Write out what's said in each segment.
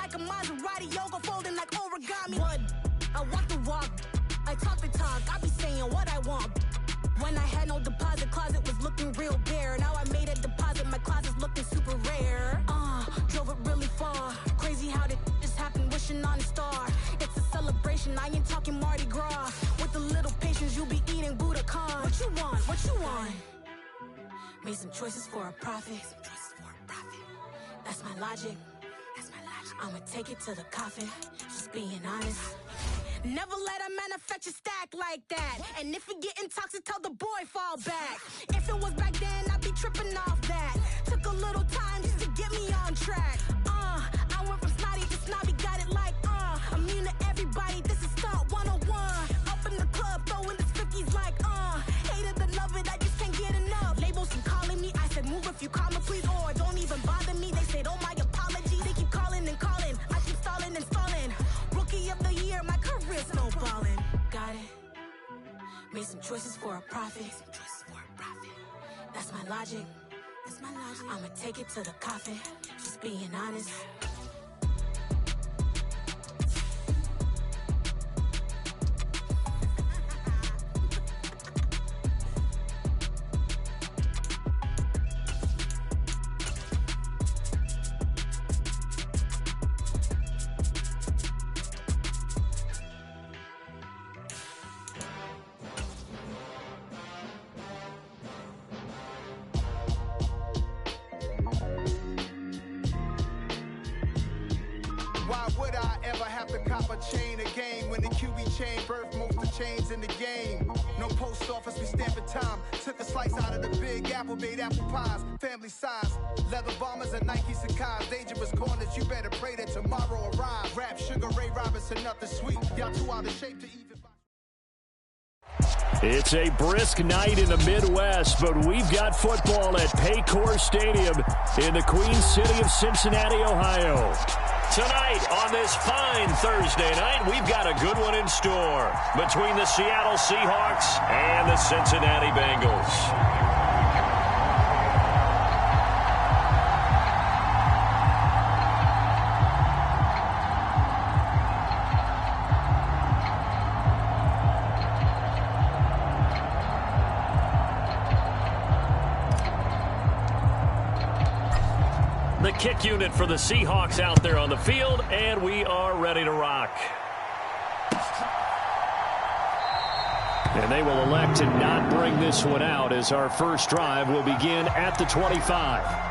like a Maserati, yoga folding like origami. What? I walk the walk, I talk the talk, I be saying what I want. When I had no deposit, closet was looking real bare. Now I made a deposit, my closet's looking super rare. Drove it really far. Crazy how did this happen, wishing on a star. It's a celebration, I ain't talking Mardi Gras. With a little patience, you'll be eating Budokan. What you want? What you want? Made some choices for a profit. That's my logic. I'ma take it to the coffin. Just being honest. Never let a manufacture stack like that. And if it getting toxic, tell the boy fall back. If it was back then, I'd be tripping off that. Took a little time just to get me on track. I went from snotty to snobby, got it like immune to everybody, this is stunt 101. Up in the club, throwing the cookies like hate it and love it, I just can't get enough. Labels keep calling me, I said move if you call me please, or don't even bother me. They said oh my apologies, they keep calling and calling, I keep stalling and stalling. Rookie of the year, my career snowballing. Got it. Made some choices for a profit. That's my logic. I'ma take it to the coffin. Just being honest. Why would I ever have to cop a chain again when the QB chain birthed most of the chains in the game? No post office, we stamping time. Took a slice out of the big apple, made apple pies, family size. Leather bombers and Nike Sacai's. Dangerous corners, you better pray that tomorrow arrives. Rap, Sugar Ray Robinson, nothing sweet. Y'all too out of shape to even... It's a brisk night in the Midwest, but we've got football at Paycor Stadium in the Queen City of Cincinnati, Ohio. Tonight, on this fine Thursday night, we've got a good one in store between the Seattle Seahawks and the Cincinnati Bengals. The kick unit for the Seahawks out there on the field, and we are ready to rock. And they will elect to not bring this one out as our first drive will begin at the 25.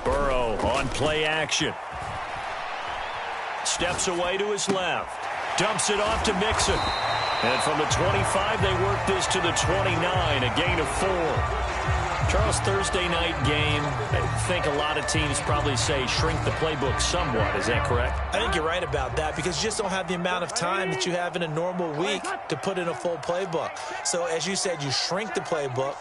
Burrow on play action. Steps away to his left. Dumps it off to Mixon. And from the 25, they work this to the 29, a gain of 4. Charles, Thursday night game, I think a lot of teams probably say shrink the playbook somewhat. Is that correct? I think you're right about that because you just don't have the amount of time that you have in a normal week to put in a full playbook. So as you said, you shrink the playbook,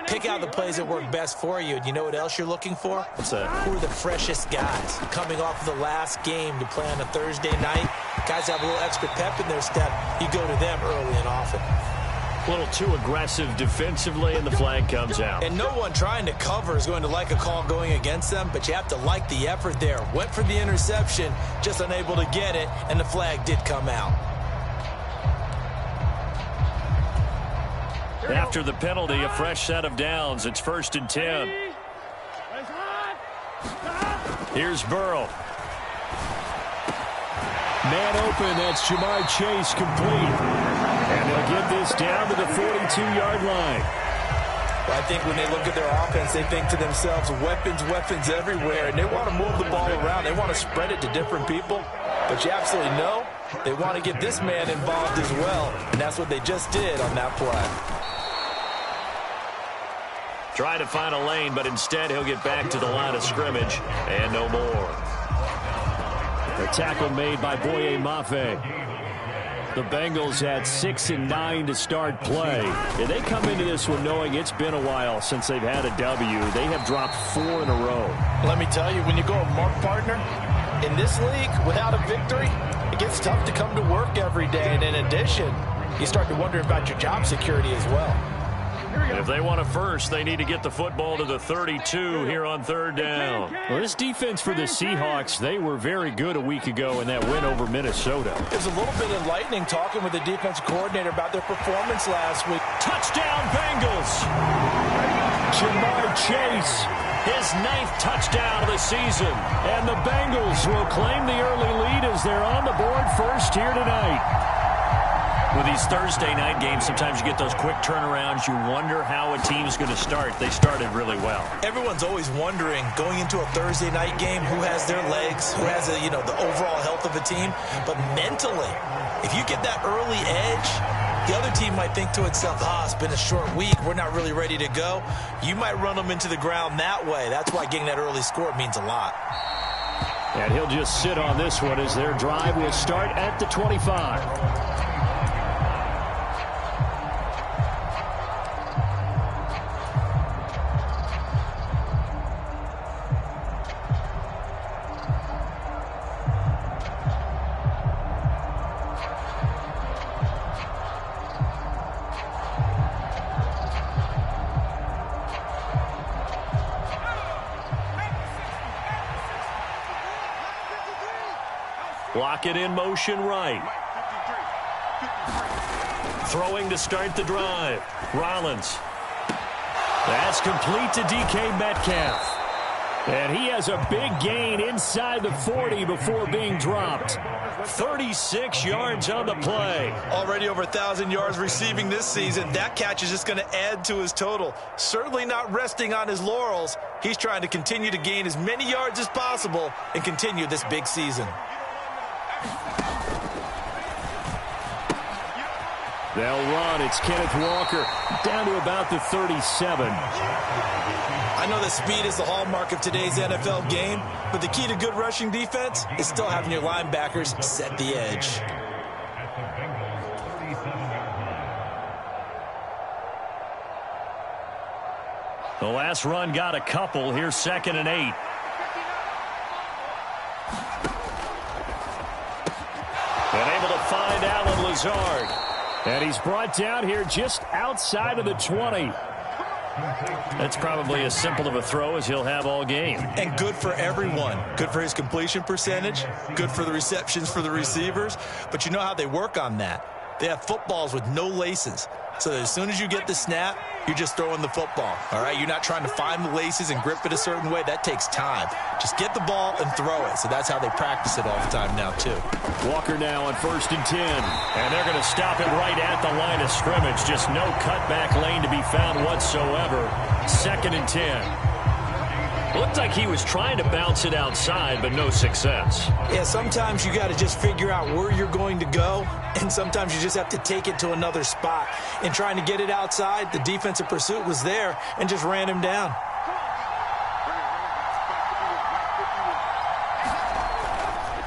pick out the plays that work best for you. And you know what else you're looking for? What's that? Who are the freshest guys coming off of the last game to play on a Thursday night? Guys have a little extra pep in their step. You go to them early and often. A little too aggressive defensively, and the flag comes out. And no one trying to cover is going to like a call going against them, but you have to like the effort there. Went for the interception, just unable to get it, and the flag did come out. After the penalty, a fresh set of downs. It's 1st and 10. Here's Burrow. Man open, that's Jamar Chase complete. And they'll get this down to the 42-yard line. Well, I think when they look at their offense, they think to themselves, weapons, weapons everywhere. And they want to move the ball around. They want to spread it to different people. But you absolutely know they want to get this man involved as well. And that's what they just did on that play. Try to find a lane, but instead he'll get back to the line of scrimmage. And no more. A tackle made by Boye Mafe. The Bengals at 6-9 to start play. And they come into this one knowing it's been a while since they've had a W. They have dropped 4 in a row. Let me tell you, when you go with Mark Partner, in this league, without a victory, it gets tough to come to work every day. And in addition, you start to wonder about your job security as well. If they want a first, they need to get the football to the 32 here on 3rd down. Well, this defense for the Seahawks, they were very good a week ago in that win over Minnesota. It was a little bit enlightening talking with the defense coordinator about their performance last week. Touchdown, Bengals! Jamar Chase, his 9th touchdown of the season. And the Bengals will claim the early lead as they're on the board first here tonight. With these Thursday night games, sometimes you get those quick turnarounds. You wonder how a team's going to start. They started really well. Everyone's always wondering, going into a Thursday night game, who has their legs, who has the overall health of a team. But mentally, if you get that early edge, the other team might think to itself, it's been a short week. We're not really ready to go. You might run them into the ground that way. That's why getting that early score means a lot. And he'll just sit on this one as their drive will start at the 25. Lock it in motion right. Throwing to start the drive. Rollins. That's complete to DK Metcalf. And he has a big gain inside the 40 before being dropped. 36 yards on the play. Already over 1,000 yards receiving this season. That catch is just going to add to his total. Certainly not resting on his laurels. He's trying to continue to gain as many yards as possible and continue this big season. They'll run. It's Kenneth Walker down to about the 37. I know that speed is the hallmark of today's NFL game, but the key to good rushing defense is still having your linebackers set the edge. The last run got a couple. Here's 2nd and 8. And able to find Alan Lazard. And he's brought down here just outside of the 20. That's probably as simple of a throw as he'll have all game. And good for everyone. Good for his completion percentage. Good for the receptions for the receivers. But you know how they work on that. They have footballs with no laces. So that as soon as you get the snap, you're just throwing the football. All right? You're not trying to find the laces and grip it a certain way. That takes time. Just get the ball and throw it. So that's how they practice it all the time now, too. Walker now on 1st and 10. And they're going to stop it right at the line of scrimmage. Just no cutback lane to be found whatsoever. 2nd and 10. Looked like he was trying to bounce it outside, but no success. Yeah, sometimes you got to just figure out where you're going to go, and sometimes you just have to take it to another spot. In trying to get it outside, the defensive pursuit was there and just ran him down.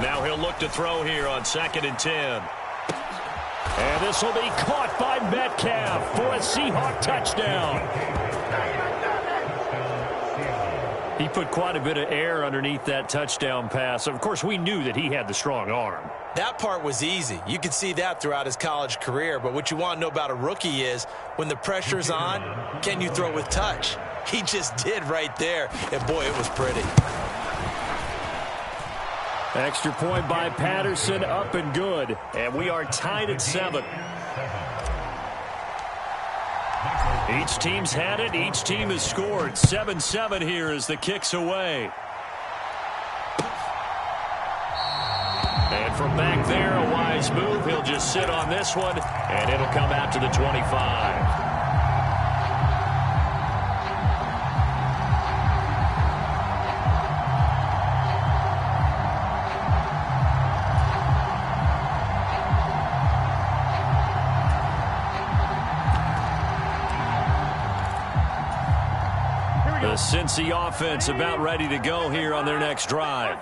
Now he'll look to throw here on 2nd and 10. And this will be caught by Metcalf for a Seahawk touchdown. He put quite a bit of air underneath that touchdown pass. Of course, we knew that he had the strong arm. That part was easy. You could see that throughout his college career. But what you want to know about a rookie is when the pressure's on, can you throw with touch? He just did right there. And, boy, it was pretty. Extra point by Patterson, up and good. And we are tied at 7. Each team's had it. Each team has scored. 7-7 here as the kick's away. And from back there, a wise move. He'll just sit on this one, and it'll come out to the 25. The Cincy offense about ready to go here on their next drive.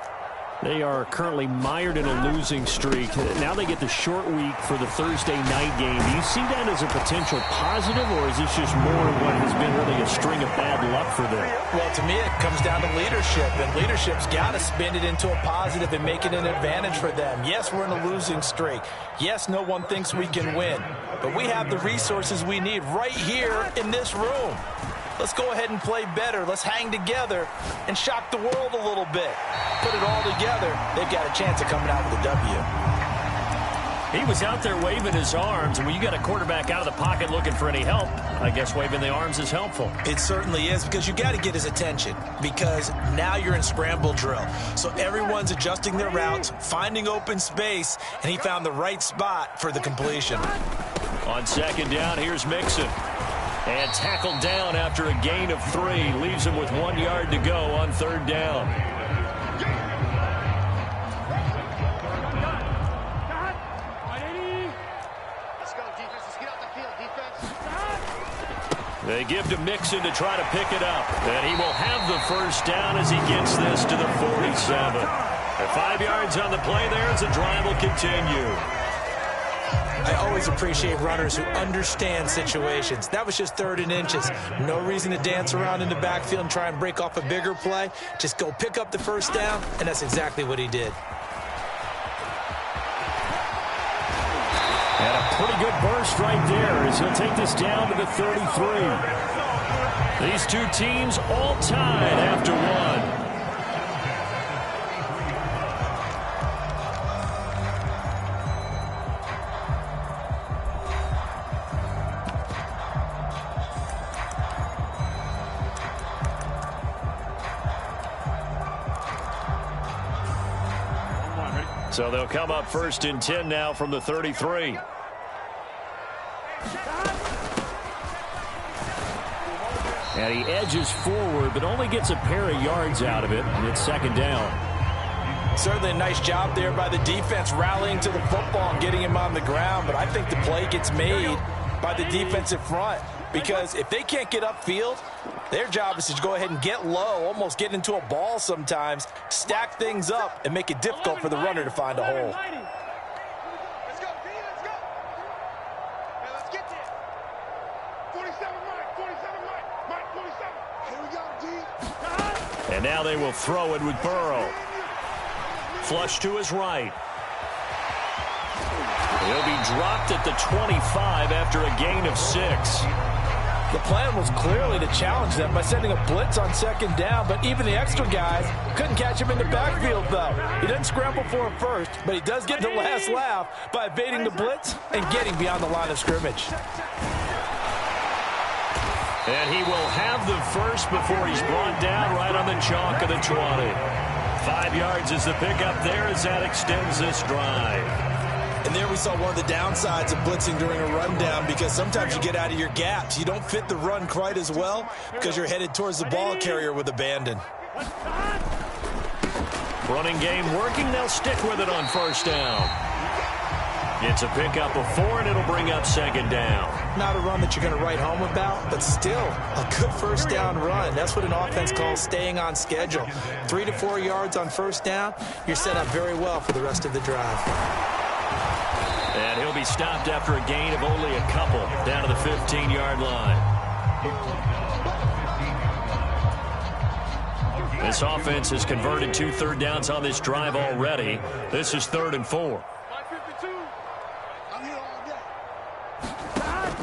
They are currently mired in a losing streak. Now they get the short week for the Thursday night game. Do you see that as a potential positive, or is this just more of what has been really a string of bad luck for them? Well, to me, it comes down to leadership, and leadership's got to spin it into a positive and make it an advantage for them. Yes, we're in a losing streak. Yes, no one thinks we can win, but we have the resources we need right here in this room. Let's go ahead and play better. Let's hang together and shock the world a little bit. Put it all together, they've got a chance of coming out with a W. He was out there waving his arms, and when you got a quarterback out of the pocket looking for any help, I guess waving the arms is helpful. It certainly is, because you got to get his attention, because now you're in scramble drill. So everyone's adjusting their routes, finding open space, and he found the right spot for the completion. On second down, here's Mixon. And tackled down after a gain of 3. Leaves him with 1 yard to go on third down. Let's go, defense. Let's get off the field, defense. They give to Mixon to try to pick it up. And he will have the first down as he gets this to the 47. At 5 yards on the play there as the drive will continue. I always appreciate runners who understand situations. That was just 3rd and inches. No reason to dance around in the backfield and try and break off a bigger play. Just go pick up the first down, and that's exactly what he did. And a pretty good burst right there as he'll take this down to the 33. These two teams all tied after one. So they'll come up 1st and 10 now from the 33. And he edges forward, but only gets a pair of yards out of it, and it's 2nd down. Certainly a nice job there by the defense rallying to the football and getting him on the ground, but I think the play gets made by the defensive front, because if they can't get upfield, their job is to go ahead and get low, almost get into a ball sometimes, stack things up, and make it difficult for the runner to find a hole. Let's go, D, let's go. Hey, let's get there. 47, Mike, 47, Mike, 47. Here we go, D. And now they will throw it with Burrow. Flush to his right. He'll be dropped at the 25 after a gain of 6. The plan was clearly to challenge them by sending a blitz on 2nd down, but even the extra guys couldn't catch him in the backfield, though. He didn't scramble for him first, but he does get the last laugh by evading the blitz and getting beyond the line of scrimmage. And he will have the first before he's brought down right on the chalk of the 20. 5 yards is the pickup there as that extends this drive. And there we saw one of the downsides of blitzing during a rundown, because sometimes you get out of your gaps. You don't fit the run quite as well because you're headed towards the ball carrier with abandon. Running game working. They'll stick with it on 1st down. It's a pickup of 4, and it'll bring up 2nd down. Not a run that you're going to write home about, but still a good 1st down run. That's what an offense calls staying on schedule. 3 to 4 yards on 1st down, you're set up very well for the rest of the drive. And he'll be stopped after a gain of only a couple down to the 15-yard line. This offense has converted 2 third downs on this drive already. This is 3rd and 4.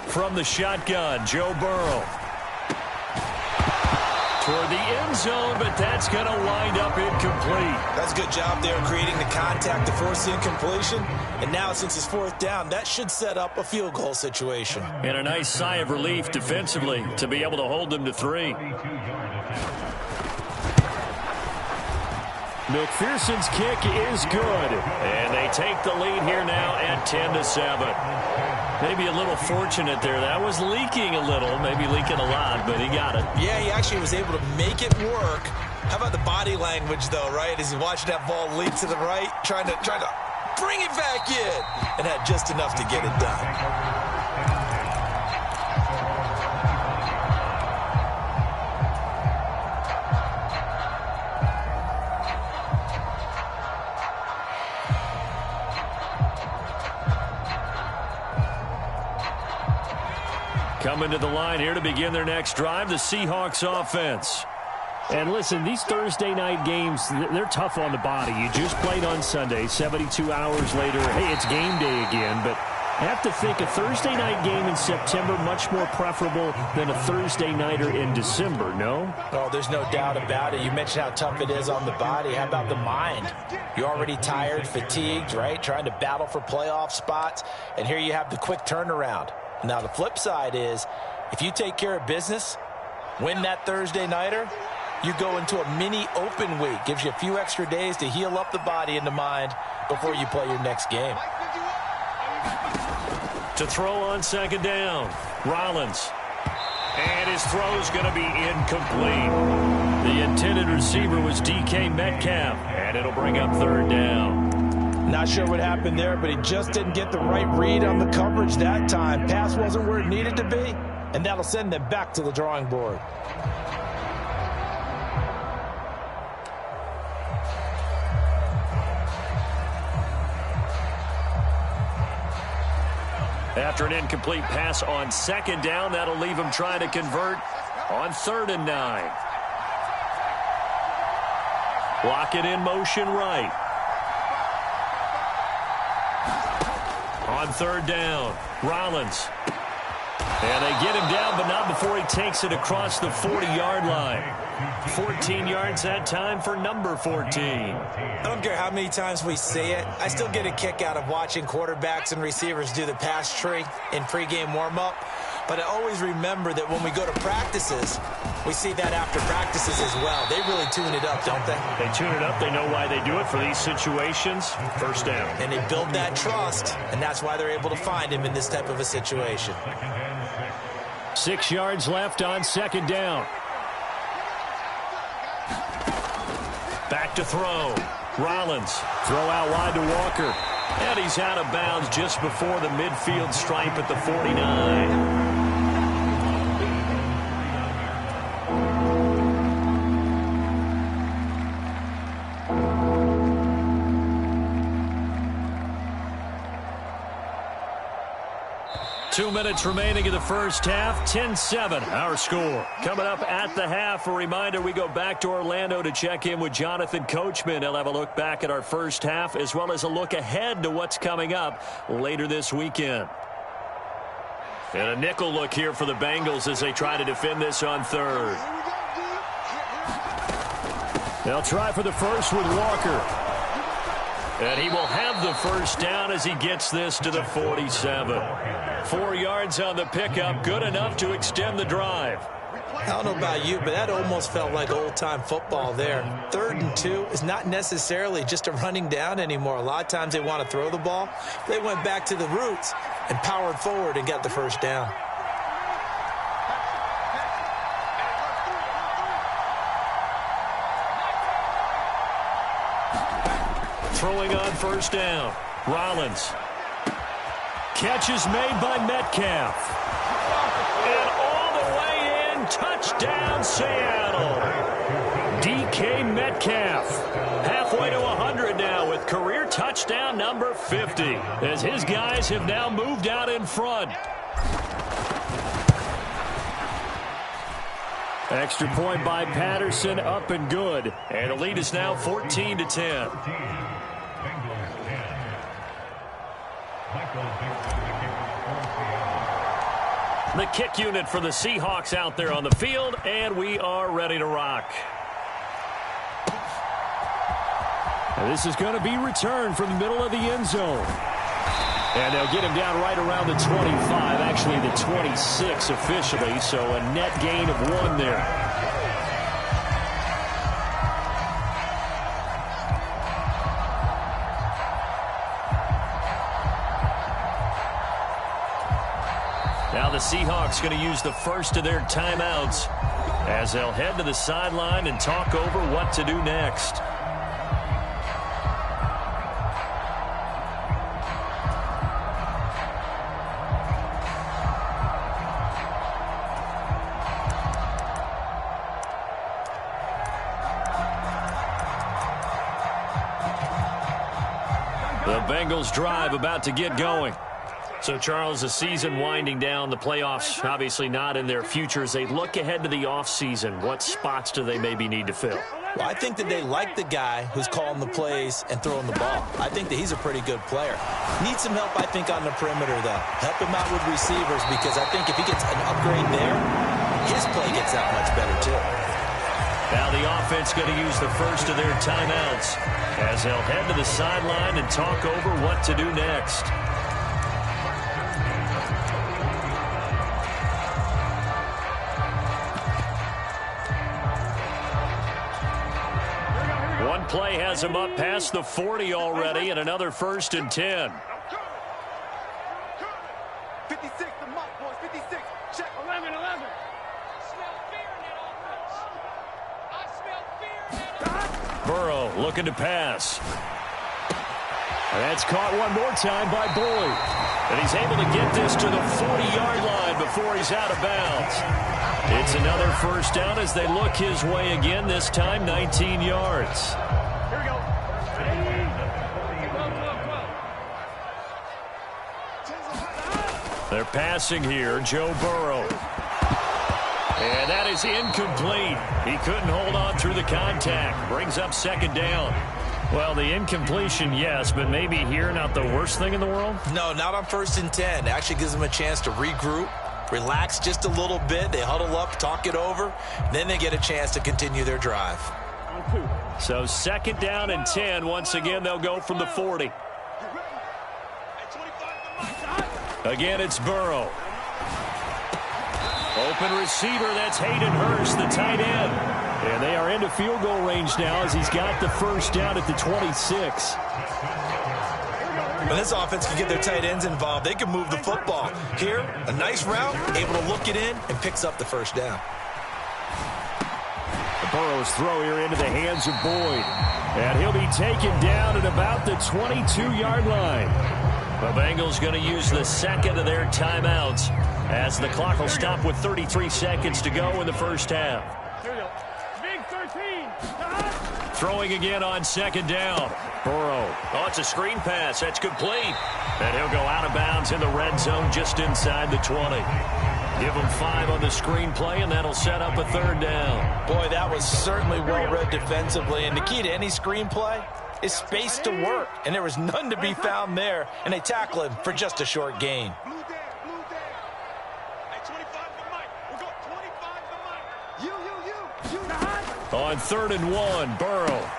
From the shotgun, Joe Burrow. Toward the end zone, but that's going to wind up incomplete. That's a good job there creating the contact to force the incompletion. And now, since it's 4th down, that should set up a field goal situation. And a nice sigh of relief defensively to be able to hold them to 3. McPherson's kick is good. And they take the lead here now at 10-7. Maybe a little fortunate there. That was leaking a little, maybe leaking a lot, but he got it. Yeah, he actually was able to make it work. How about the body language, though, right? As he watched that ball leak to the right, trying to bring it back in, and had just enough to get it done. Coming to the line here to begin their next drive, the Seahawks offense. And listen, these Thursday night games, they're tough on the body. You just played on Sunday, 72 hours later, hey, it's game day again. But I have to think a Thursday night game in September much more preferable than a Thursday nighter in December, no? Oh, there's no doubt about it. You mentioned how tough it is on the body. How about the mind? You're already tired, fatigued, right? Trying to battle for playoff spots. And here you have the quick turnaround. Now, the flip side is, if you take care of business, win that Thursday nighter, you go into a mini open week. Gives you a few extra days to heal up the body and the mind before you play your next game. To throw on second down, Rollins. And his throw is going to be incomplete. The intended receiver was DK Metcalf, and it'll bring up third down. Not sure what happened there, but he just didn't get the right read on the coverage that time. Pass wasn't where it needed to be, and that'll send them back to the drawing board. After an incomplete pass on second down, that'll leave him trying to convert on 3rd and 9. Block it in motion right. On 3rd down, Rollins. And they get him down, but not before he takes it across the 40-yard line. 14 yards that time for number 14. I don't care how many times we see it. I still get a kick out of watching quarterbacks and receivers do the pass tree in pregame warm-up. But I always remember that when we go to practices, we see that after practices as well. They really tune it up, don't they? They tune it up. They know why they do it for these situations. First down. And they build that trust, and that's why they're able to find him in this type of a situation. 6 yards left on second down. Back to throw. Rollins. Throw out wide to Walker. And he's out of bounds just before the midfield stripe at the 49. 2 minutes remaining in the first half. 10-7, our score. Coming up at the half, a reminder, we go back to Orlando to check in with Jonathan Coachman. He'll have a look back at our first half as well as a look ahead to what's coming up later this weekend. And a nickel look here for the Bengals as they try to defend this on 3rd. They'll try for the first with Walker. And he will have the first down as he gets this to the 47. 4 yards on the pickup, good enough to extend the drive. I don't know about you, but that almost felt like old-time football there. 3rd and 2 is not necessarily just a running down anymore. A lot of times they want to throw the ball. They went back to the roots and powered forward and got the first down. Throwing on first down, Rollins. Catch is made by Metcalf. And all the way in, touchdown Seattle. DK Metcalf, halfway to 100 now with career touchdown number 50, as his guys have now moved out in front. Extra point by Patterson, up and good. And the lead is now 14-10. The kick unit for the Seahawks out there on the field, and we are ready to rock. And this is going to be returned from the middle of the end zone. And they'll get him down right around the 25, actually the 26 officially, so a net gain of 1 there. Now the Seahawks going to use the first of their timeouts as they'll head to the sideline and talk over what to do next. The Bengals drive about to get going. So, Charles, the season winding down, the playoffs obviously not in their future. As they look ahead to the offseason, what spots do they maybe need to fill? Well, I think that they like the guy who's calling the plays and throwing the ball. I think that he's a pretty good player. Needs some help, I think, on the perimeter, though. Help him out with receivers, because I think if he gets an upgrade there, his play gets that much better, too. Now the offense going to use the first of their timeouts as they'll head to the sideline and talk over what to do next. One play has him up past the 40 already, and another 1st and 10. 56, the mark, boys. 56. Check. 11. Burrow looking to pass. That's caught one more time by Boyd. And he's able to get this to the 40-yard line before he's out of bounds. It's another 1st down as they look his way again, this time 19 yards. Here we go. They're passing here, Joe Burrow. And that is incomplete. He couldn't hold on through the contact. Brings up 2nd down. Well, the incompletion, yes, but maybe here not the worst thing in the world? No, not on 1st and 10. It actually gives them a chance to regroup, relax just a little bit. They huddle up, talk it over. Then they get a chance to continue their drive. So 2nd down and 10. Once again, they'll go from the 40. Again, it's Burrow. Open receiver, that's Hayden Hurst, the tight end. And they are into field goal range now as he's got the 1st down at the 26. When this offense can get their tight ends involved, they can move the football. Here, a nice route, able to look it in, and picks up the 1st down. Burrow's throw here into the hands of Boyd. And he'll be taken down at about the 22-yard line. The Bengals going to use the 2nd of their timeouts as the clock will stop with 33 seconds to go in the 1st half. Big 13. Throwing again on 2nd down. Burrow. Oh, it's a screen pass. That's complete. And he'll go out of bounds in the red zone just inside the 20. Give him 5 on the screenplay, and that'll set up a 3rd down. Boy, that was certainly well-read defensively. And the key to any screenplay is space to work. And there was none to be found there. And they tackle him for just a short gain. Blue down. Hey, 25 to Mike. We'll go 25 to Mike. You. On 3rd and 1, Burrow.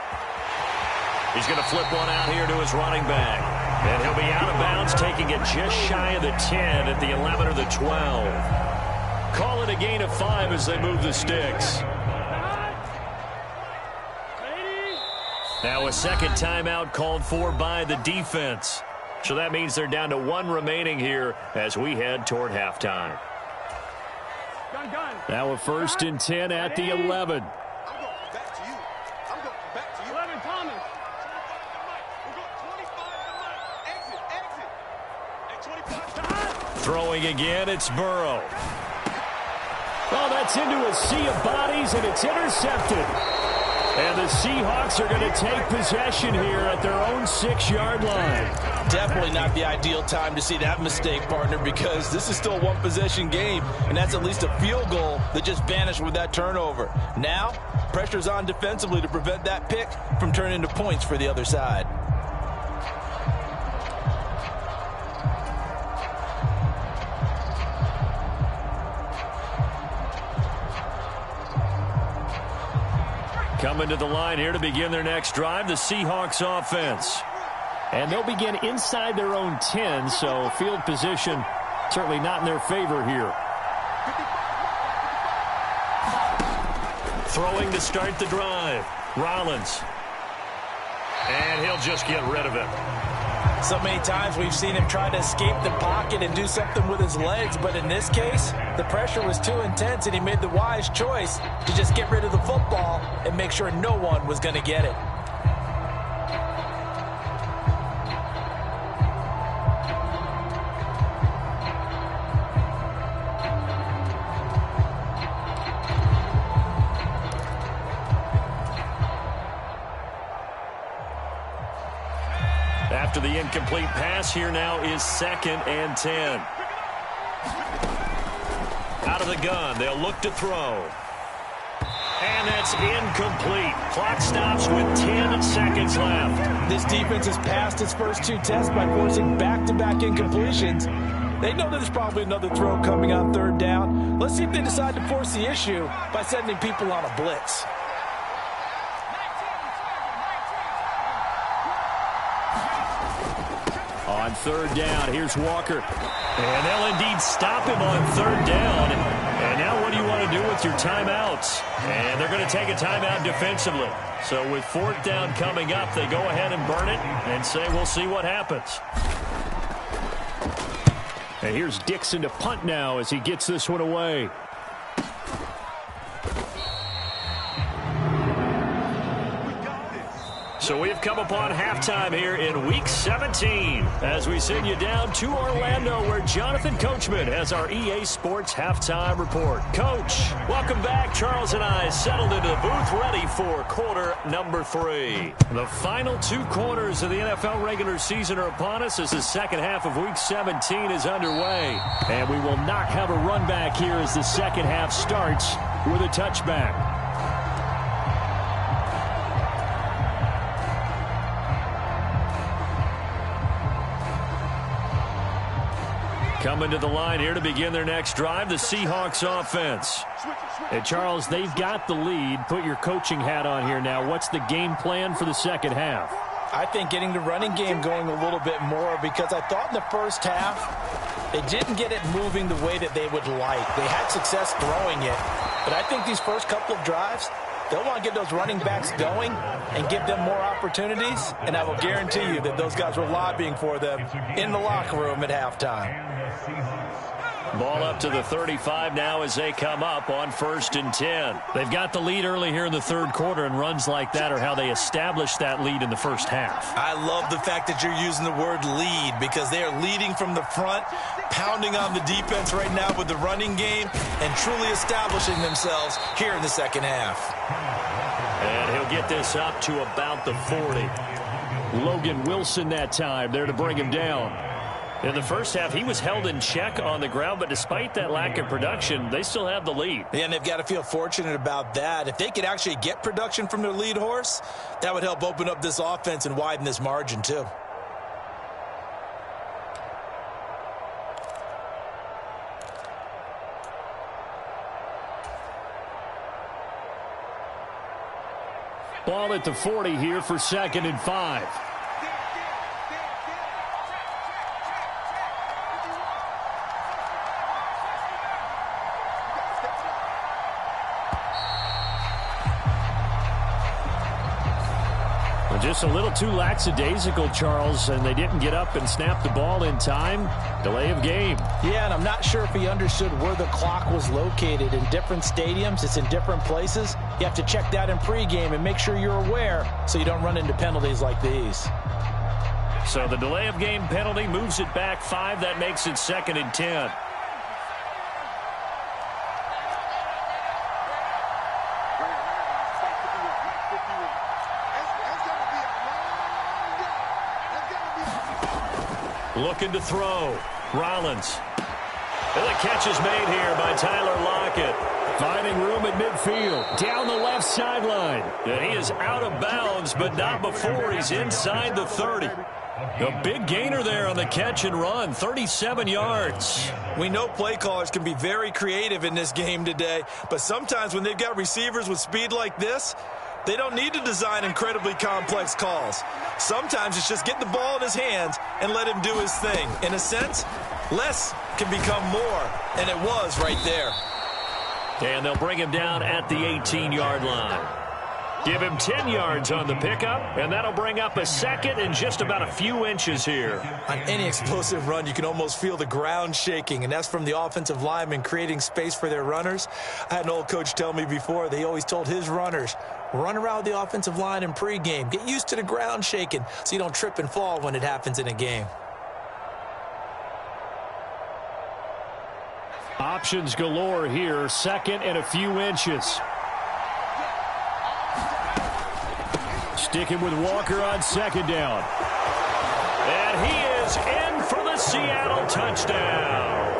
He's going to flip one out here to his running back. And he'll be out of bounds, taking it just shy of the 10 at the 11 or the 12. Call it a gain of 5 as they move the sticks. Now a 2nd timeout called for by the defense. So that means they're down to 1 remaining here as we head toward halftime. Now a 1st and 10 at the 11. I'm going back to you. 11 Thomas. 25 to Mike. We'll go 25 to Mike. Exit. Hey, 25 to Throwing again, it's Burrow. Oh, that's into a sea of bodies, and it's intercepted. And the Seahawks are going to take possession here at their own 6-yard line. Definitely not the ideal time to see that mistake, partner, because this is still a one-possession game, and that's at least a field goal that just vanished with that turnover. Now, pressure's on defensively to prevent that pick from turning into points for the other side. Coming to the line here to begin their next drive, the Seahawks offense. And they'll begin inside their own 10, so field position certainly not in their favor here. Throwing to start the drive, Rollins. And he'll just get rid of it. So many times we've seen him try to escape the pocket and do something with his legs, but in this case, the pressure was too intense, and he made the wise choice to just get rid of the football and make sure no one was going to get it. After the incomplete pass, here now is 2nd and 10. Out of the gun, they'll look to throw. And that's incomplete. Clock stops with 10 seconds left. This defense has passed its first 2 tests by forcing back-to-back incompletions. They know there's probably another throw coming on 3rd down. Let's see if they decide to force the issue by sending people on a blitz. On 3rd down, here's Walker. And they'll indeed stop him on 3rd down. And now what do you want to do with your timeouts? And they're going to take a timeout defensively. So with 4th down coming up, they go ahead and burn it and say we'll see what happens. And here's Dixon to punt now as he gets this one away. So we've come upon halftime here in Week 17 as we send you down to Orlando where Jonathan Coachman has our EA Sports Halftime Report. Coach, welcome back. Charles and I settled into the booth ready for quarter number 3. The final 2 quarters of the NFL regular season are upon us as the second half of Week 17 is underway. And we will not have a run back here as the second half starts with a touchback. Coming to the line here to begin their next drive, the Seahawks offense. And Charles, they've got the lead. Put your coaching hat on here now. What's the game plan for the second half? I think getting the running game going a little bit more because I thought in the first half they didn't get it moving the way that they would like. They had success throwing it, but I think these first couple of drives, they'll want to get those running backs going and give them more opportunities, and I will guarantee you that those guys were lobbying for them in the locker room at halftime. Ball up to the 35 now as they come up on 1st and 10. They've got the lead early here in the 3rd quarter, and runs like that are how they established that lead in the first half. I love the fact that you're using the word lead because they are leading from the front, pounding on the defense right now with the running game, and truly establishing themselves here in the second half. And he'll get this up to about the 40. Logan Wilson that time there to bring him down. In the first half, he was held in check on the ground, but despite that lack of production, they still have the lead. And they've got to feel fortunate about that. If they could actually get production from their lead horse, that would help open up this offense and widen this margin too. Ball at the 40 here for 2nd and 5. Just a little too lackadaisical, Charles, and they didn't get up and snap the ball in time. Delay of game. Yeah, and I'm not sure if he understood where the clock was located. In different stadiums, it's in different places. You have to check that in pregame and make sure you're aware so you don't run into penalties like these. So the delay of game penalty moves it back 5. That makes it 2nd and 10. Looking to throw. Rollins. And the catch is made here by Tyler Lockett. Finding room at midfield. Down the left sideline. And he is out of bounds, but not before he's inside the 30. A big gainer there on the catch and run. 37 yards. We know play callers can be very creative in this game today, but sometimes when they've got receivers with speed like this, they don't need to design incredibly complex calls. Sometimes it's just get the ball in his hands and let him do his thing. In a sense, less can become more, and it was right there. And they'll bring him down at the 18-yard line. Give him 10 yards on the pickup, and that'll bring up a 2nd and just about a few inches here. On any explosive run, you can almost feel the ground shaking, and that's from the offensive linemen creating space for their runners. I had an old coach tell me before, they always told his runners, run around the offensive line in pregame. Get used to the ground shaking so you don't trip and fall when it happens in a game. Options galore here. 2nd and a few inches. Sticking with Walker on 2nd down. And he is in for the Seattle touchdown.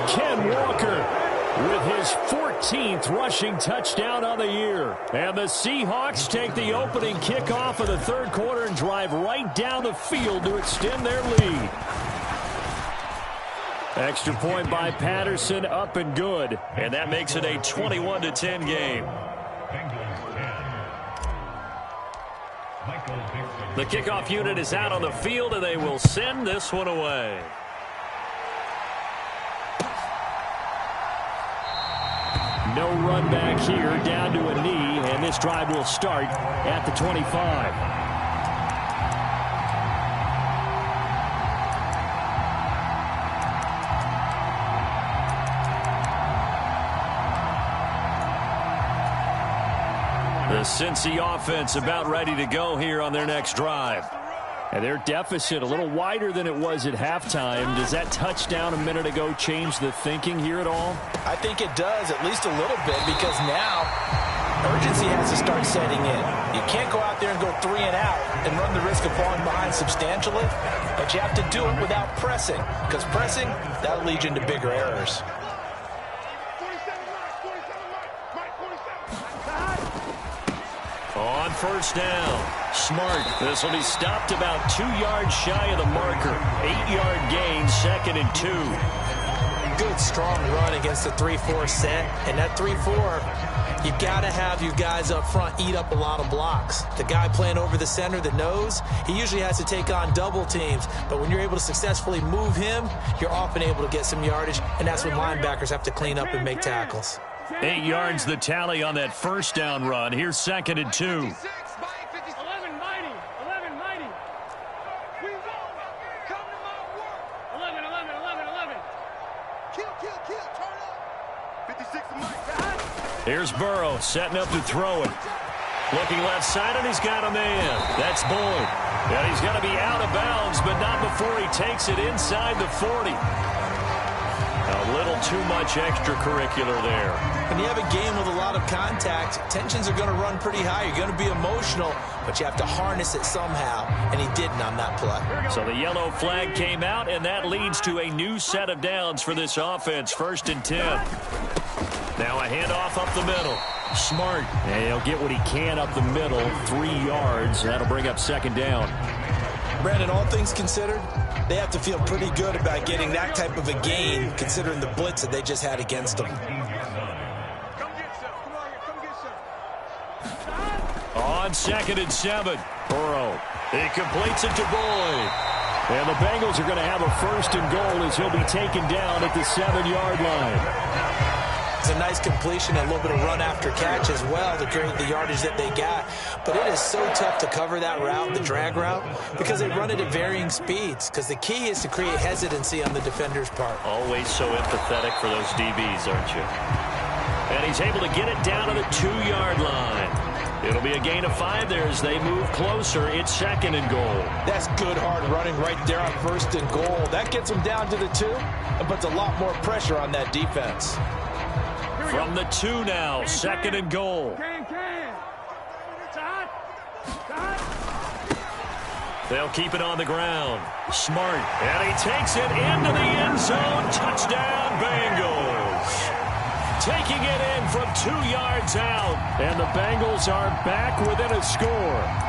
Ken Walker with his 14th rushing touchdown on the year. And the Seahawks take the opening kickoff of the third quarter and drive right down the field to extend their lead. Extra point by Patterson, up and good. And that makes it a 21-10 game. The kickoff unit is out on the field, and they will send this one away. No run back here, down to a knee, and this drive will start at the 25. The Cincy offense about ready to go here on their next drive. And their deficit a little wider than it was at halftime. Does that touchdown a minute ago change the thinking here at all? I think it does, at least a little bit, because now urgency has to start setting in. You can't go out there and go 3 and out and run the risk of falling behind substantially, but you have to do it without pressing, because pressing, that'll lead you into bigger errors. On first down, Smart. This will be stopped about 2 yards shy of the marker. 8-yard gain, 2nd and 2. Good, strong run against the 3-4 set. And that 3-4, you've got to have you guys up front eat up a lot of blocks. The guy playing over the center, the nose, he usually has to take on double teams. But when you're able to successfully move him, you're often able to get some yardage. And that's when linebackers have to clean up and make tackles. 8 yards the tally on that first down run. Here's 2nd and 2. 11 mighty. We won't come to my work. 11. Kill. Turn up. 56 to Mike. Here's Burrow setting up to throw it. Looking left side, and he's got a man. That's Boyd. And he's going to be out of bounds, but not before he takes it inside the 40. A little too much extracurricular there. When you have a game with a lot of contact, tensions are going to run pretty high. You're going to be emotional, but you have to harness it somehow, and he didn't on that play. So the yellow flag came out, and that leads to a new set of downs for this offense. 1st and 10. Now a handoff up the middle. Smart. And he'll get what he can up the middle. 3 yards. That'll bring up 2nd down. Brandon, all things considered, they have to feel pretty good about getting that type of a gain, considering the blitz that they just had against them. On 2nd and 7, Burrow. He completes it to Boyd. And the Bengals are going to have a 1st and goal as he'll be taken down at the 7-yard line. It's a nice completion and a little bit of run after catch as well to create the yardage that they got. But it is so tough to cover that route, the drag route, because they run it at varying speeds. Because the key is to create hesitancy on the defender's part. Always so empathetic for those DBs, aren't you? And he's able to get it down to the 2-yard line. It'll be a gain of 5 there as they move closer. It's 2nd and goal. That's good hard running right there on 1st and goal. That gets them down to the 2 and puts a lot more pressure on that defense. From the 2 now, 2nd and goal. They'll keep it on the ground. Smart. And he takes it into the end zone. Touchdown, Bengals. Taking it in from 2 yards out. And the Bengals are back within a score.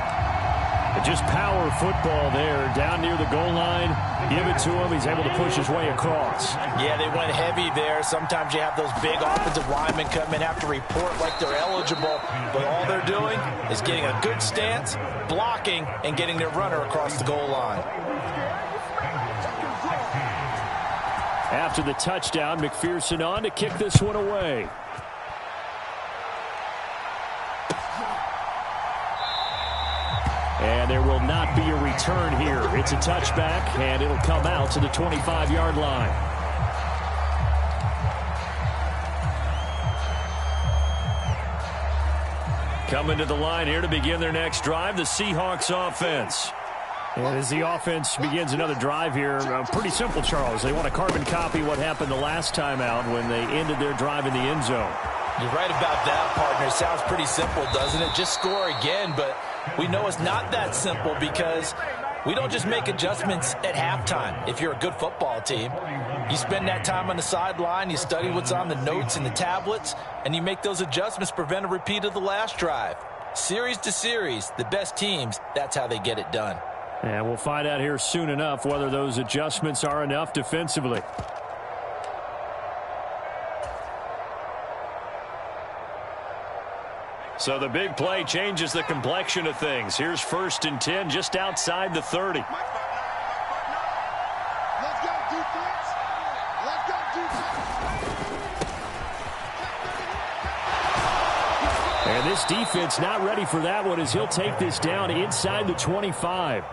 Just power football there, down near the goal line. Give it to him. He's able to push his way across. Yeah, they went heavy there. Sometimes you have those big offensive linemen come in, have to report like they're eligible. But all they're doing is getting a good stance, blocking, and getting their runner across the goal line. After the touchdown, McPherson on to kick this one away. And there will not be a return here. It's a touchback, and it'll come out to the 25-yard line. Coming to the line here to begin their next drive, the Seahawks offense. And as the offense begins another drive here, pretty simple, Charles. They want to carbon copy what happened the last time out when they ended their drive in the end zone. You're right about that, partner. Sounds pretty simple, doesn't it? Just score again, but we know it's not that simple because We don't just make adjustments at halftime if you're a good football team. You spend that time on the sideline, you study what's on the notes and the tablets, and you make those adjustments to prevent a repeat of the last drive. Series to series, the best teams, that's how they get it done. And we'll find out here soon enough whether those adjustments are enough defensively. So the big play changes the complexion of things. Here's 1st and 10 just outside the 30. Let's go, defense. Let's go, defense. And this defense not ready for that one as he'll take this down inside the 25.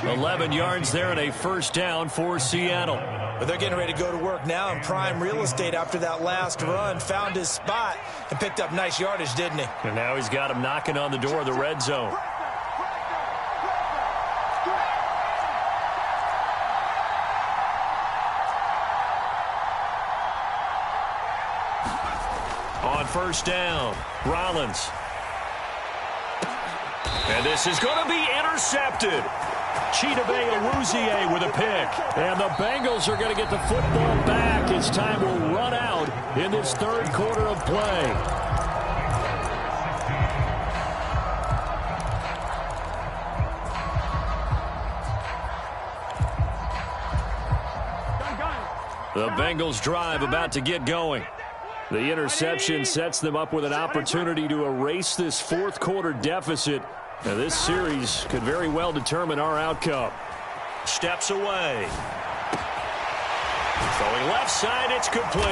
11 yards there and a 1st down for Seattle. But they're getting ready to go to work now in prime real estate after that last run. Found his spot and picked up nice yardage, didn't he? And now he's got him knocking on the door of the red zone. On 1st down, Rollins. And this is going to be intercepted. Chidobe Awuzie with a pick. And the Bengals are going to get the football back as time will run out in this 3rd quarter of play. The Bengals drive about to get going. The interception sets them up with an opportunity to erase this 4th quarter deficit. Now, this series could very well determine our outcome. Steps away. Throwing left side, it's complete.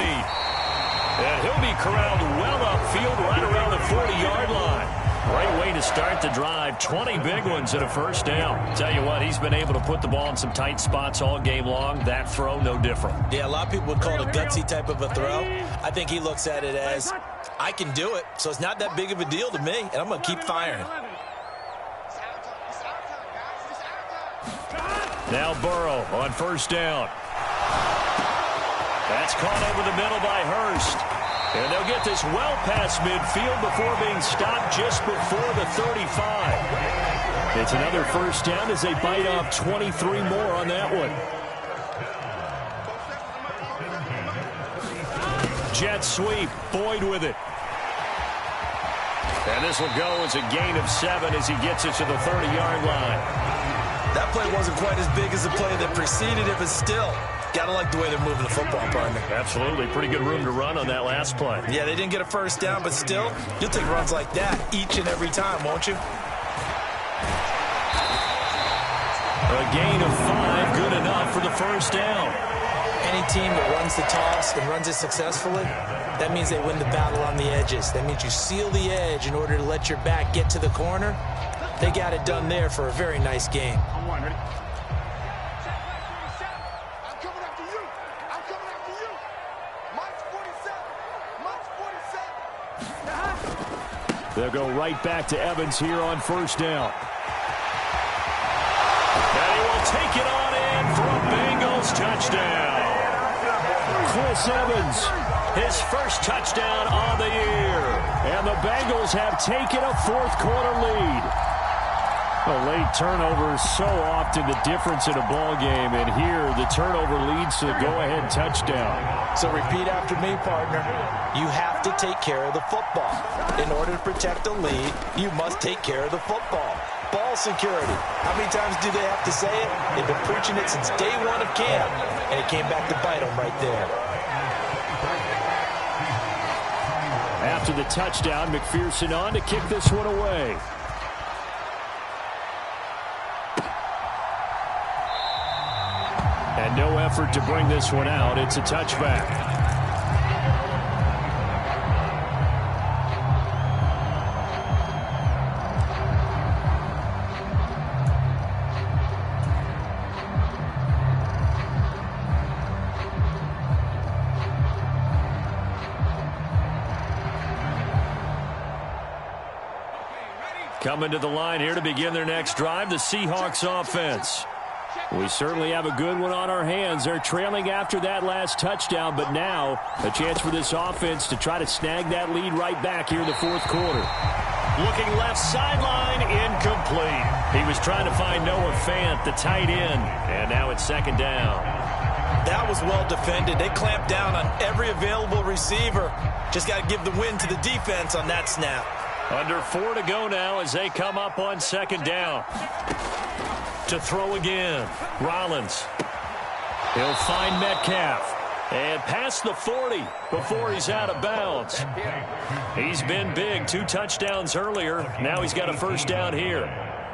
And he'll be corralled well upfield right around the 40-yard line. Great way to start the drive. 20 big ones and a 1st down. Tell you what, he's been able to put the ball in some tight spots all game long. That throw, no different. Yeah, a lot of people would call it a gutsy type of a throw. I think he looks at it as, I can do it, so it's not that big of a deal to me, and I'm going to keep firing. Now Burrow on 1st down. That's caught over the middle by Hurst. And they'll get this well past midfield before being stopped just before the 35. It's another 1st down as they bite off 23 more on that one. Jet sweep. Boyd with it. And this will go as a gain of 7 as he gets it to the 30-yard line. That play wasn't quite as big as the play that preceded it, but still, gotta like the way they're moving the football, partner. Absolutely. Pretty good room to run on that last play. Yeah, they didn't get a 1st down, but still, you'll take runs like that each and every time, won't you? A gain of 5, good enough for the 1st down. Any team that runs the toss and runs it successfully, that means they win the battle on the edges. That means you seal the edge in order to let your back get to the corner. They got it done there for a very nice game. I'm coming after you. I'm coming after you. Mine's 47. Mine's 47. They'll go right back to Evans here on 1st down. And he will take it on in for a Bengals touchdown. Chris Evans, his 1st touchdown on the year. And the Bengals have taken a 4th quarter lead. A late turnover is so often the difference in a ball game, and here the turnover leads to the go-ahead touchdown. So repeat after me, partner. You have to take care of the football. In order to protect a lead, you must take care of the football. Ball security. How many times do they have to say it? They've been preaching it since day 1 of camp, and it came back to bite them right there. After the touchdown, McPherson on to kick this one away. And no effort to bring this one out. It's a touchback. Coming to the line here to begin their next drive, the Seahawks offense. We certainly have a good one on our hands. They're trailing after that last touchdown, but now a chance for this offense to try to snag that lead right back here in the 4th quarter. Looking left sideline, incomplete. He was trying to find Noah Fant, the tight end, and now it's second down. That was well defended. They clamped down on every available receiver. Just got to give the win to the defense on that snap. Under 4 to go now as they come up on second down. To throw again, Rollins. He'll find Metcalf. And past the 40 before he's out of bounds. He's been big, 2 touchdowns earlier. Now he's got a first down here.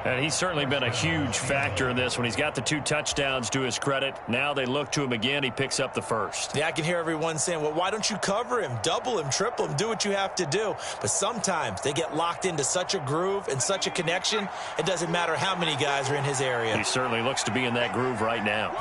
And he's certainly been a huge factor in this when he's got the 2 touchdowns to his credit. Now they look to him again. He picks up the first. Yeah, I can hear everyone saying, well, why don't you cover him, double him, triple him, do what you have to do. But sometimes they get locked into such a groove and such a connection, it doesn't matter how many guys are in his area. He certainly looks to be in that groove right now.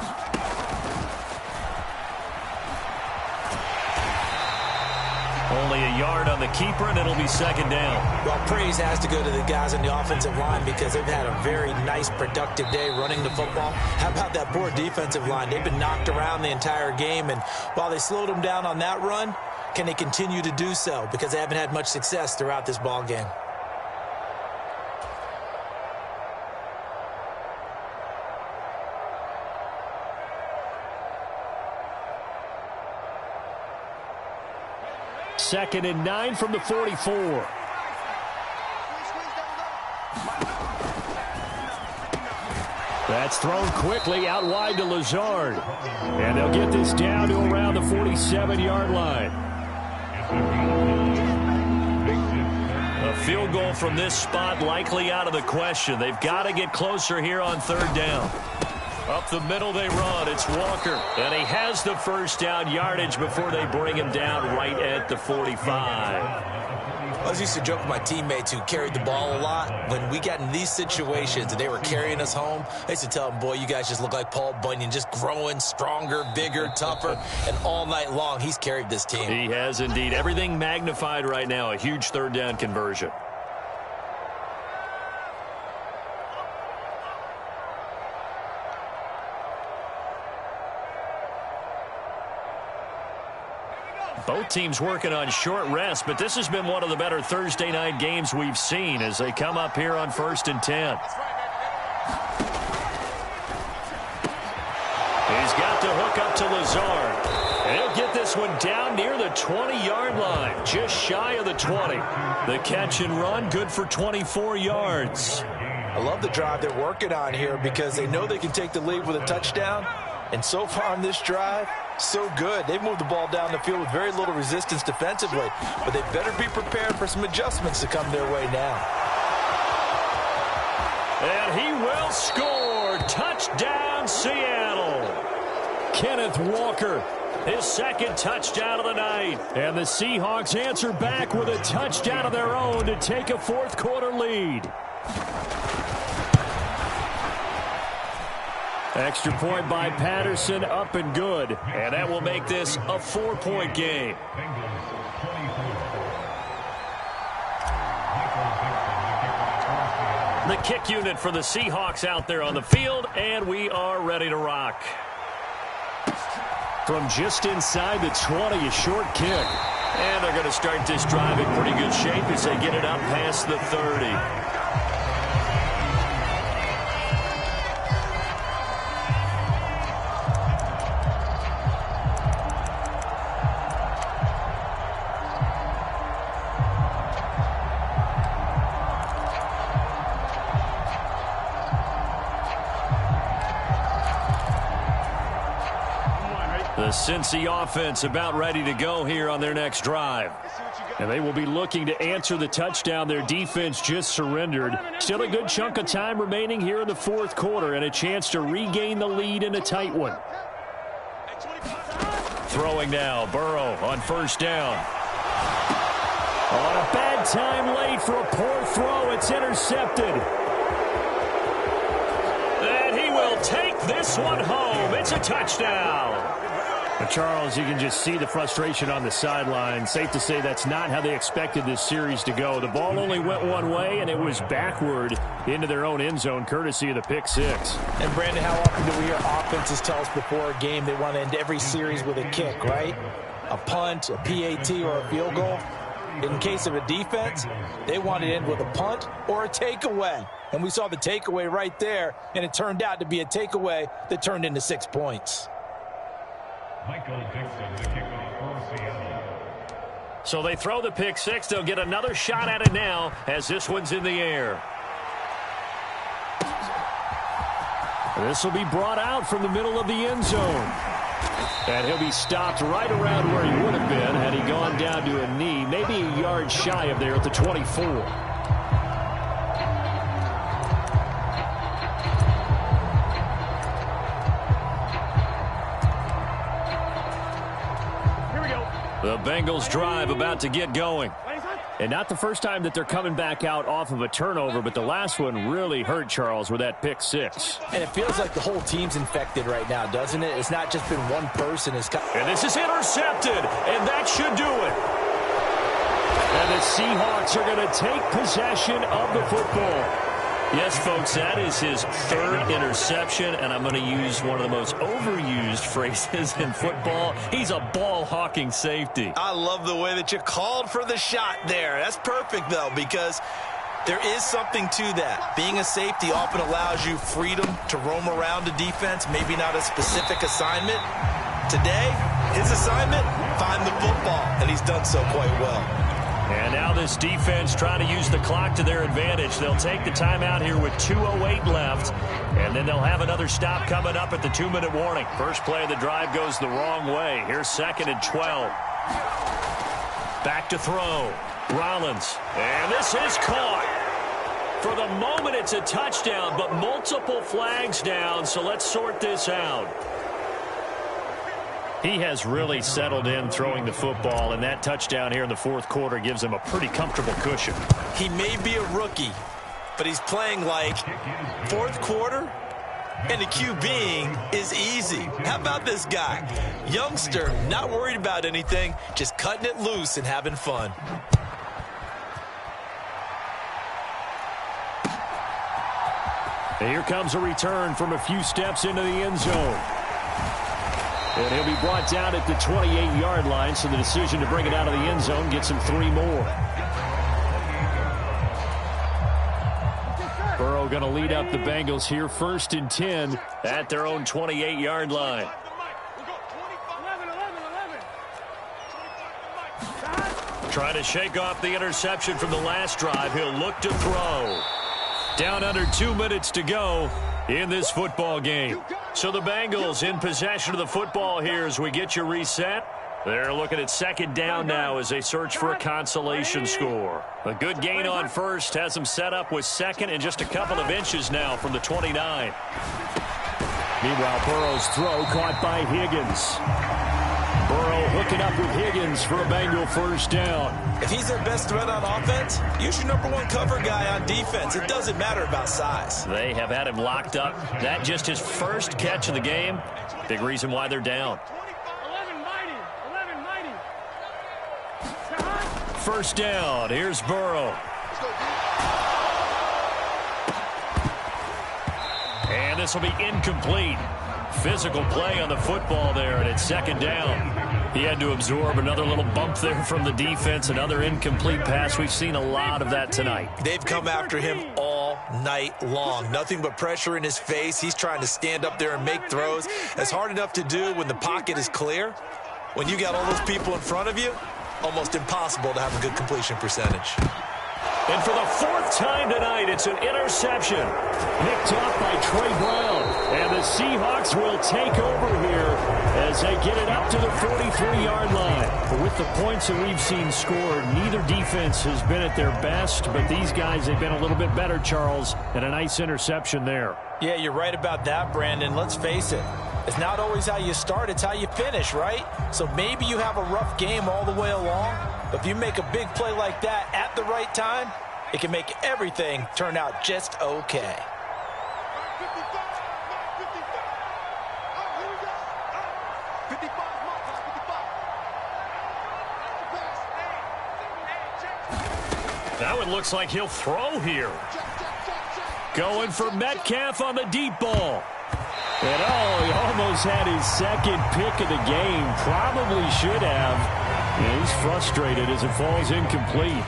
Only a yard on the keeper, and it'll be second down. Well, praise has to go to the guys on the offensive line because they've had a very nice, productive day running the football. How about that poor defensive line? They've been knocked around the entire game, and while they slowed them down on that run, can they continue to do so? Because they haven't had much success throughout this ball game. Second and 9 from the 44. That's thrown quickly out wide to Lazard. And they'll get this down to around the 47-yard line. A field goal from this spot likely out of the question. They've got to get closer here on third down. Up the middle they run. It's Walker. And he has the first down yardage before they bring him down right at the 45. I was used to joke with my teammates who carried the ball a lot. When we got in these situations and they were carrying us home, I used to tell them, boy, you guys just look like Paul Bunyan, just growing stronger, bigger, tougher. And all night long, he's carried this team. He has indeed. Everything magnified right now. A huge third down conversion. Both teams working on short rest, but this has been one of the better Thursday night games we've seen as they come up here on 1st and 10. He's got to hook up to Lazard. And he'll get this one down near the 20-yard line, just shy of the 20. The catch and run, good for 24 yards. I love the drive they're working on here because they know they can take the lead with a touchdown. And so far on this drive, so good. They've moved the ball down the field with very little resistance defensively. But they better be prepared for some adjustments to come their way now. And he will score. Touchdown, Seattle. Kenneth Walker, his second touchdown of the night. And the Seahawks answer back with a touchdown of their own to take a fourth-quarter lead. Extra point by Patterson, up and good. And that will make this a 4-point game. The kick unit for the Seahawks out there on the field, and we are ready to rock. From just inside the 20, a short kick. And they're going to start this drive in pretty good shape as they get it up past the 30. The Cincy offense about ready to go here on their next drive. And they will be looking to answer the touchdown their defense just surrendered. Still a good chunk of time remaining here in the fourth quarter and a chance to regain the lead in a tight one. Throwing now, Burrow on first down. On a bad time late for a poor throw, it's intercepted. And he will take this one home. It's a touchdown. Charles, you can just see the frustration on the sideline. Safe to say that's not how they expected this series to go. The ball only went one way, and it was backward into their own end zone, courtesy of the pick six. And, Brandon, how often do we hear offenses tell us before a game they want to end every series with a kick, right? A punt, a PAT, or a field goal? In case of a defense, they want to end with a punt or a takeaway. And we saw the takeaway right there, and it turned out to be a takeaway that turned into 6 points. So they throw the pick six. They'll get another shot at it now as this one's in the air. This will be brought out from the middle of the end zone. And he'll be stopped right around where he would have been had he gone down to a knee, maybe a yard shy of there at the 24. The Bengals drive about to get going. And not the first time that they're coming back out off of a turnover, but the last one really hurt, Charles, with that pick six. And it feels like the whole team's infected right now, doesn't it? It's not just been one person. And this is intercepted, and that should do it. And the Seahawks are going to take possession of the football. Yes, folks, that is his third interception, and I'm going to use one of the most overused phrases in football. He's a ball-hawking safety. I love the way that you called for the shot there. That's perfect, though, because there is something to that. Being a safety often allows you freedom to roam around a defense, maybe not a specific assignment. Today, his assignment, find the football, and he's done so quite well. And now this defense trying to use the clock to their advantage. They'll take the timeout here with 2:08 left, and then they'll have another stop coming up at the 2-minute warning. First play of the drive goes the wrong way. Here's 2nd and 12. Back to throw. Rollins. And this is caught. For the moment, it's a touchdown, but multiple flags down, so let's sort this out. He has really settled in throwing the football, and that touchdown here in the fourth quarter gives him a pretty comfortable cushion. He may be a rookie, but he's playing like fourth quarter, and the QBing is easy. How about this guy? Youngster, not worried about anything, just cutting it loose and having fun. And here comes a return from a few steps into the end zone. And he'll be brought down at the 28-yard line, so the decision to bring it out of the end zone gets him 3 more. Burrow going to lead up the Bengals here, 1st and 10 at their own 28-yard line. Trying to shake off the interception from the last drive. He'll look to throw. Down under 2 minutes to go in this football game. So the Bengals in possession of the football here as we get you reset. They're looking at 2nd down now as they search for a consolation score. A good gain on first has them set up with 2nd and just a couple of inches now from the 29. Meanwhile, Burrow's throw caught by Higgins. Burrow hooking up with Higgins for a Bengal 1st down. If he's their best threat on offense, use your #1 cover guy on defense. It doesn't matter about size. They have had him locked up. That just his first catch of the game. Big reason why they're down. 1st down. Here's Burrow. And this will be incomplete. Physical play on the football there, and it's 2nd down. He had to absorb another little bump there from the defense, another incomplete pass. We've seen a lot of that tonight. They've come after him all night long. Nothing but pressure in his face. He's trying to stand up there and make throws. It's hard enough to do when the pocket is clear. When you got all those people in front of you, almost impossible to have a good completion percentage. And for the 4th time tonight, it's an interception. Nicked off by Trey Brown. And the Seahawks will take over here as they get it up to the 43-yard line. But with the points that we've seen scored, neither defense has been at their best. But these guys, they've been a little bit better, Charles. And a nice interception there. Yeah, you're right about that, Brandon. Let's face it. It's not always how you start, it's how you finish, right? So maybe you have a rough game all the way along, but if you make a big play like that at the right time, it can make everything turn out just okay. That one looks like he'll throw here. Going for Metcalf on the deep ball. And he almost had his 2nd pick of the game. Probably should have. And he's frustrated as it falls incomplete.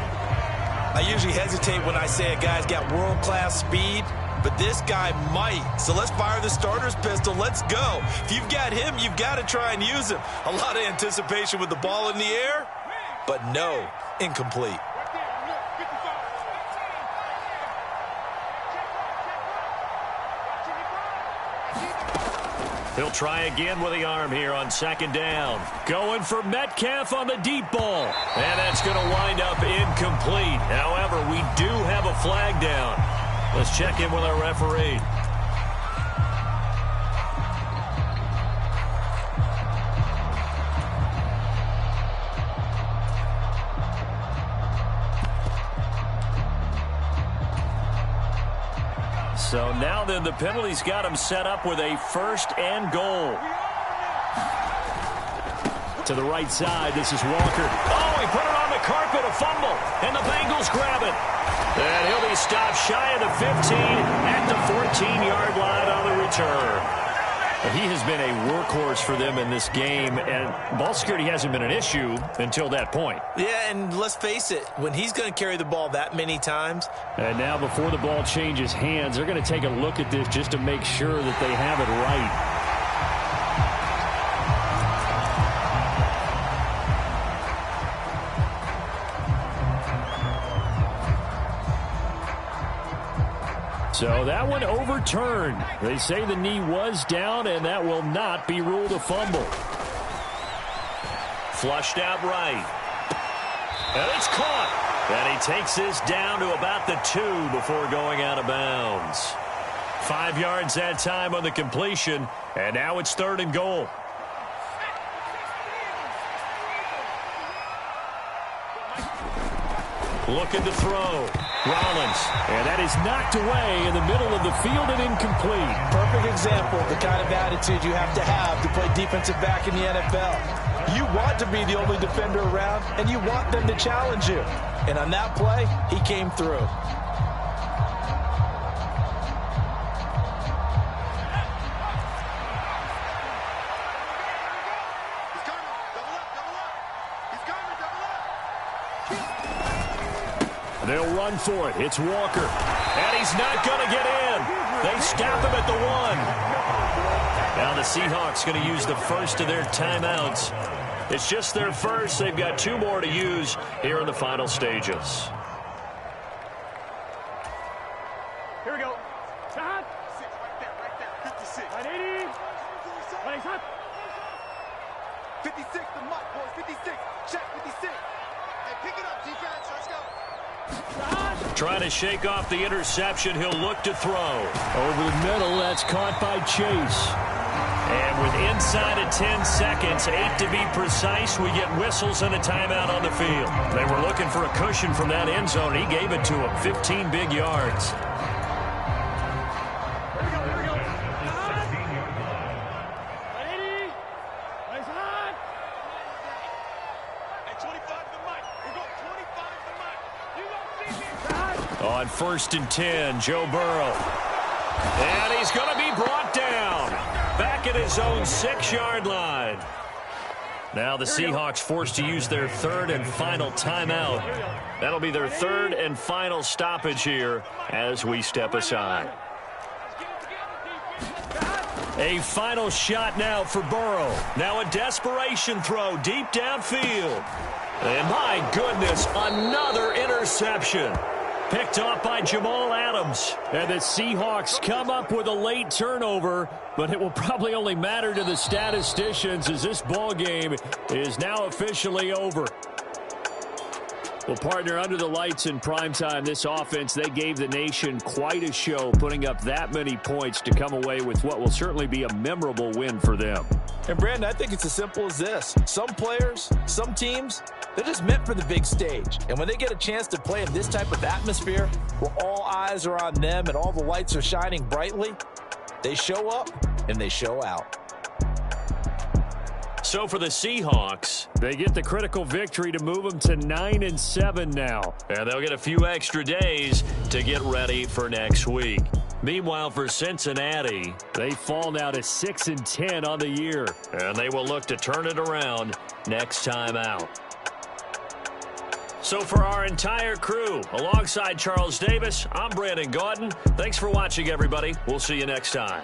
I usually hesitate when I say a guy's got world-class speed, but this guy might. So let's fire the starter's pistol. Let's go. If you've got him, you've got to try and use him. A lot of anticipation with the ball in the air, but no, incomplete. He'll try again with the arm here on second down. Going for Metcalf on the deep ball. And that's going to wind up incomplete. However, we do have a flag down. Let's check in with our referee. So now then, the penalty's got him set up with a 1st and goal. To the right side, this is Walker. Oh, he put it on the carpet, a fumble, and the Bengals grab it. And he'll be stopped shy of the 15 at the 14-yard line on the return. He has been a workhorse for them in this game, and ball security hasn't been an issue until that point. Yeah, and let's face it, when he's going to carry the ball that many times. And now before the ball changes hands, they're going to take a look at this just to make sure that they have it right. So that one overturned. They say the knee was down, and that will not be ruled a fumble. Flushed out right. And it's caught. And he takes this down to about the 2 before going out of bounds. 5 yards that time on the completion, and now it's 3rd and goal. Looking to throw. Rollins. And that is knocked away in the middle of the field and incomplete. Perfect example of the kind of attitude you have to play defensive back in the NFL. You want to be the only defender around, and you want them to challenge you. And on that play, he came through. They'll run for it. It's Walker. And he's not going to get in. They stop him at the 1. Now the Seahawks going to use the first of their timeouts. It's just their first. They've got 2 more to use here in the final stages. Here we go. Right there. 56. 180. 56, the mark, boys. 56. Check 56. Hey, pick it up, defense. Let's go. Trying to shake off the interception. He'll look to throw. Over the middle, that's caught by Chase. And with inside of 10 seconds, 8 to be precise, we get whistles and a timeout on the field. They were looking for a cushion from that end zone. He gave it to him. 15 big yards. On 1st and 10, Joe Burrow. And he's going to be brought down. Back at his own 6-yard line. Now the Seahawks forced to use their 3rd and final timeout. That'll be their 3rd and final stoppage here as we step aside. A final shot now for Burrow. Now a desperation throw deep downfield. And my goodness, another interception. Picked off by Jamal Adams. And the Seahawks come up with a late turnover, but it will probably only matter to the statisticians as this ball game is now officially over. Well, partner, under the lights in primetime, this offense, they gave the nation quite a show, putting up that many points to come away with what will certainly be a memorable win for them. And, Brandon, I think it's as simple as this. Some players, some teams, they're just meant for the big stage. And when they get a chance to play in this type of atmosphere, where all eyes are on them and all the lights are shining brightly, they show up and they show out. So for the Seahawks, they get the critical victory to move them to 9-7 now. And they'll get a few extra days to get ready for next week. Meanwhile, for Cincinnati, they fall now to 6-10 on the year. And they will look to turn it around next time out. So for our entire crew, alongside Charles Davis, I'm Brandon Gaudin. Thanks for watching, everybody. We'll see you next time.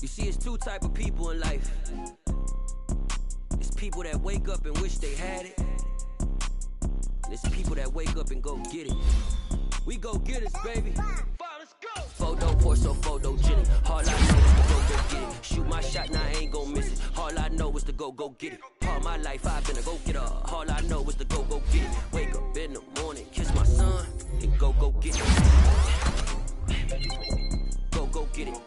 You see, it's two type of people in life. It's people that wake up and wish they had it. And it's people that wake up and go get it. We go get it, baby. Let's go. Photo pour so photogenic. All I know is to go get it. Shoot my shot, now I ain't gon' miss it. All I know is to go get it. All my life I've been a go getter. All I know is to go get it. Wake up in the morning, kiss my son, and go get it. Go get it.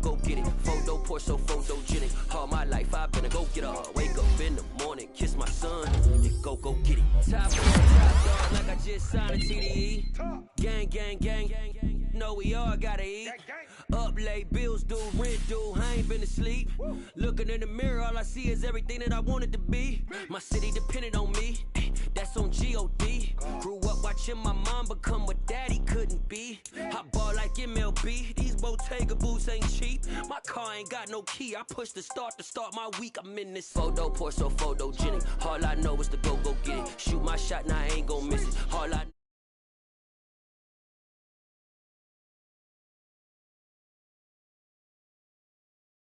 Go get it. Photo pour so photogenic. All my life I've been a go getter. Wake up in the morning, kiss my son, and go get it. Top dog, like I just signed a TDE. Gang. Know we all gotta eat. Up late, bills due, rent due. I ain't been asleep. Looking in the mirror, all I see is everything that I wanted to be. My city depended on me. That's on G.O.D. Grew up watching my mom become what daddy couldn't be. I ball like MLB. These Bottega boots ain't cheap. My car ain't got no key. I push the start to start my week. I'm in this photo pour so photogenic. All I know is to go get it. Shoot my shot, now I ain't gon' miss it. All I